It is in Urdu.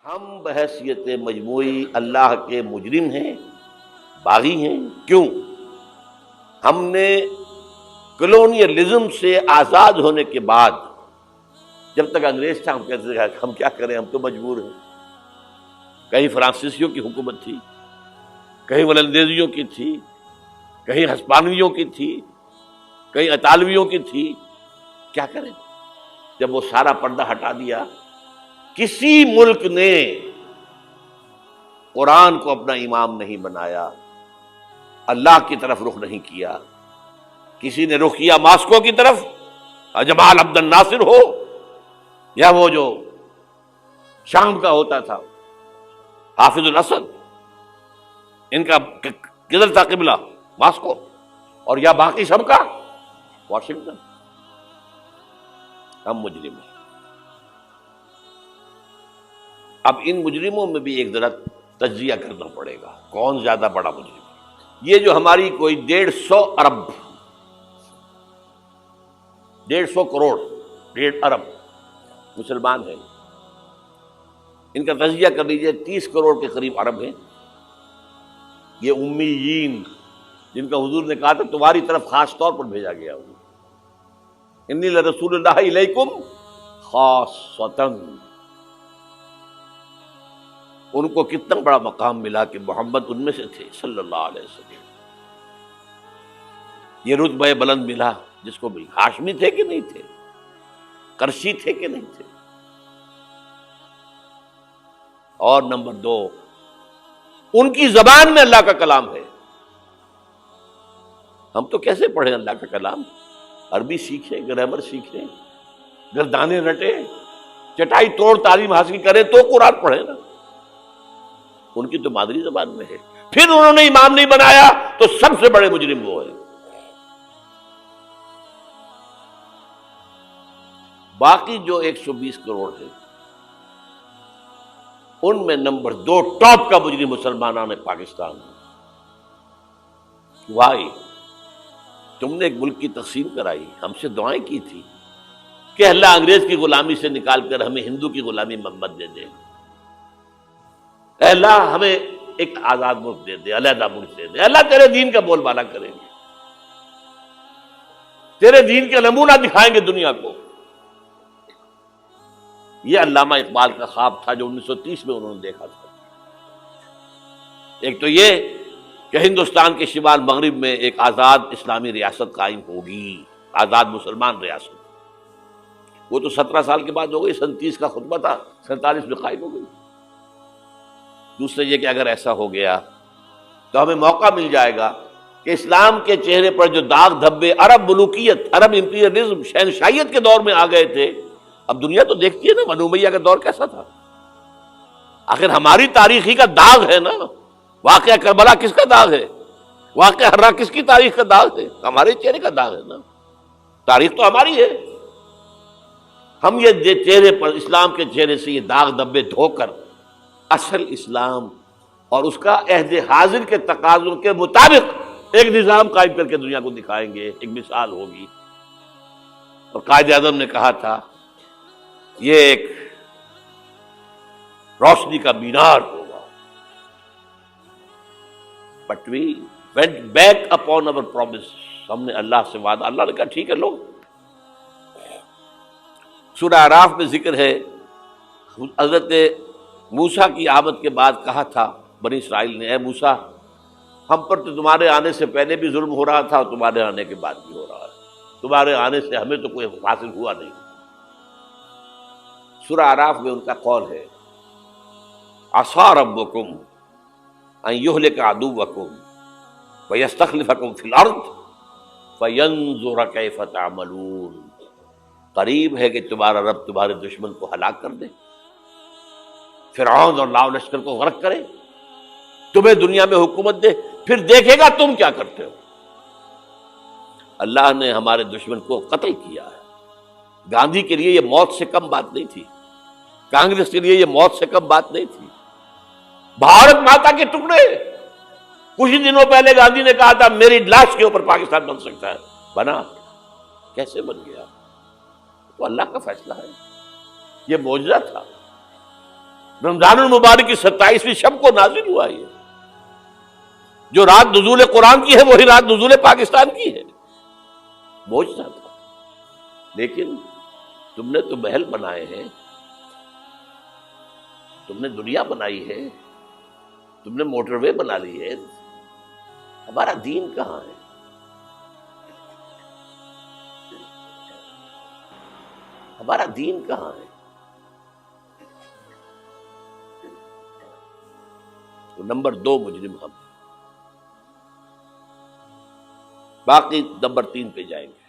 ہم بحیثیت مجموعی اللہ کے مجرم ہیں، باغی ہیں۔ کیوں؟ ہم نے کلونیلزم سے آزاد ہونے کے بعد، جب تک انگریز تھا، ہم کہتے تھے ہم کیا کریں، ہم تو مجبور ہیں۔ کہیں فرانسیسیوں کی حکومت تھی، کہیں ولندیزیوں کی تھی، کہیں ہسپانویوں کی تھی، کہیں اطالویوں کی تھی، کیا کریں؟ جب وہ سارا پردہ ہٹا دیا، کسی ملک نے قرآن کو اپنا امام نہیں بنایا، اللہ کی طرف رخ نہیں کیا۔ کسی نے رخ کیا ماسکو کی طرف، جمال عبد الناصر ہو یا وہ جو شام کا ہوتا تھا حافظ الاسد، ان کا کدھر تھا قبلہ؟ ماسکو، اور یا باقی سب کا واشنگٹن۔ ہم مجرم ہیں۔ اب ان مجرموں میں بھی ایک ذرا تجزیہ کرنا پڑے گا، کون زیادہ بڑا مجرم ہے۔ یہ جو ہماری کوئی 150 ارب 150 کروڑ 1.5 ارب مسلمان ہیں، ان کا تجزیہ کر لیجئے، 30 کروڑ کے قریب عرب ہیں۔ یہ امیین جن کا حضور نے کہا تھا تمہاری طرف خاص طور پر بھیجا گیا ہوں، انی لرسول اللہ الیکم خاصۃً۔ ان کو کتنا بڑا مقام ملا کہ محمد ان میں سے تھے صلی اللہ علیہ وسلم۔ یہ رتبہ بلند ملا جس کو ملا۔ ہاشمی تھے کہ نہیں تھے؟ قرشی تھے کہ نہیں تھے؟ اور نمبر 2، ان کی زبان میں اللہ کا کلام ہے۔ ہم تو کیسے پڑھیں اللہ کا کلام؟ عربی سیکھیں، گرامر سیکھیں، گردانے رٹیں، چٹائی توڑ تعلیم حاصل کریں تو قرآن پڑھیں نا۔ ان کی تو مادری زبان میں ہے۔ پھر انہوں نے امام نہیں بنایا تو سب سے بڑے مجرم وہ ہیں۔ باقی جو 120 کروڑ ہیں، ان میں نمبر 2 ٹاپ کا مجرم مسلمانان پاکستان ہے۔ وائی؟ تم نے ایک ملک کی تقسیم کرائی، ہم سے دعائیں کی تھی کہ اللہ انگریز کی غلامی سے نکال کر ہمیں ہندو کی غلامی محمد دے دے، اے اللہ ہمیں ایک آزاد ملک دے دے، علیحدہ ملک دے دے، اللہ تیرے دین کا بول بالا کریں گے، تیرے دین کا نمونہ دکھائیں گے دنیا کو۔ یہ علامہ اقبال کا خواب تھا جو 1930 میں انہوں نے دیکھا تھا۔ ایک تو یہ کہ ہندوستان کے شمال مغرب میں ایک آزاد اسلامی ریاست قائم ہوگی، آزاد مسلمان ریاست۔ وہ تو 17 سال کے بعد ہو گئی، 37 کا خطبہ تھا، 47 میں قائم ہو گئی۔ دوسرے یہ کہ اگر ایسا ہو گیا تو ہمیں موقع مل جائے گا کہ اسلام کے چہرے پر جو داغ دھبے عرب ملوکیت، عرب امپیریلزم، شہنشاہیت کے دور میں آ گئے تھے، اب دنیا تو دیکھتی ہے نا بنو امیہ کا دور کیسا تھا۔ آخر ہماری تاریخی کا داغ ہے نا۔ واقعہ کربلا کس کا داغ ہے؟ واقعہ ہرا کس کی تاریخ کا داغ ہے؟ ہمارے چہرے کا داغ ہے نا۔ تاریخ تو ہماری ہے۔ ہم یہ چہرے پر، اسلام کے چہرے سے یہ داغ دھبے دھو کر اصل اسلام اور اس کا عہد حاضر کے تقاضوں کے مطابق ایک نظام قائم کر کے دنیا کو دکھائیں گے، ایک مثال ہوگی۔ اور قائد اعظم نے کہا تھا یہ ایک روشنی کا مینار ہوگا۔ But we went back upon our promise۔ ہم نے اللہ سے وعدہ، اللہ نے کہا ٹھیک ہے لو۔ سورہ اعراف میں ذکر ہے حضرت موسیٰ کی آمد کے بعد کہا تھا بنی اسرائیل نے، اے موسیٰ ہم پر تو تمہارے آنے سے پہلے بھی ظلم ہو رہا تھا اور تمہارے آنے کے بعد بھی ہو رہا ہے، تمہارے آنے سے ہمیں تو کوئی حاصل ہوا نہیں۔ سورہ اعراف میں ان کا قول ہے عصیٰ ربکم ان یہلک عدوکم ویستخلفکم فی الارض فینظر کیف تعملون۔ قریب ہے کہ تمہارا رب تمہارے دشمن کو ہلاک کر دے، فرعون اور لاؤ لشکر کو غرق کرے، تمہیں دنیا میں حکومت دے، پھر دیکھے گا تم کیا کرتے ہو۔ اللہ نے ہمارے دشمن کو قتل کیا ہے۔ گاندھی کے لیے یہ موت سے کم بات نہیں تھی، کانگریس کے لیے یہ موت سے کم بات نہیں تھی۔ بھارت ماتا کے ٹکڑے، کچھ ہی دنوں پہلے گاندھی نے کہا تھا میری لاش کے اوپر پاکستان بن سکتا ہے، بنا؟ کیسے بن گیا؟ تو اللہ کا فیصلہ ہے، یہ معجزہ تھا۔ رمضان المبارک کی 27ویں شب کو نازل ہوا یہ. جو رات نزول قرآن کی ہے وہی رات نزول پاکستان کی ہے. معجزہ تھا. لیکن تم نے تو محل بنائے ہیں، تم نے دنیا بنائی ہے، تم نے موٹر وے بنا لی ہے، ہمارا دین کہاں ہے؟ ہمارا دین کہاں ہے؟ تو نمبر 2 مجرم ہم، باقی نمبر 3 پہ جائیں گے.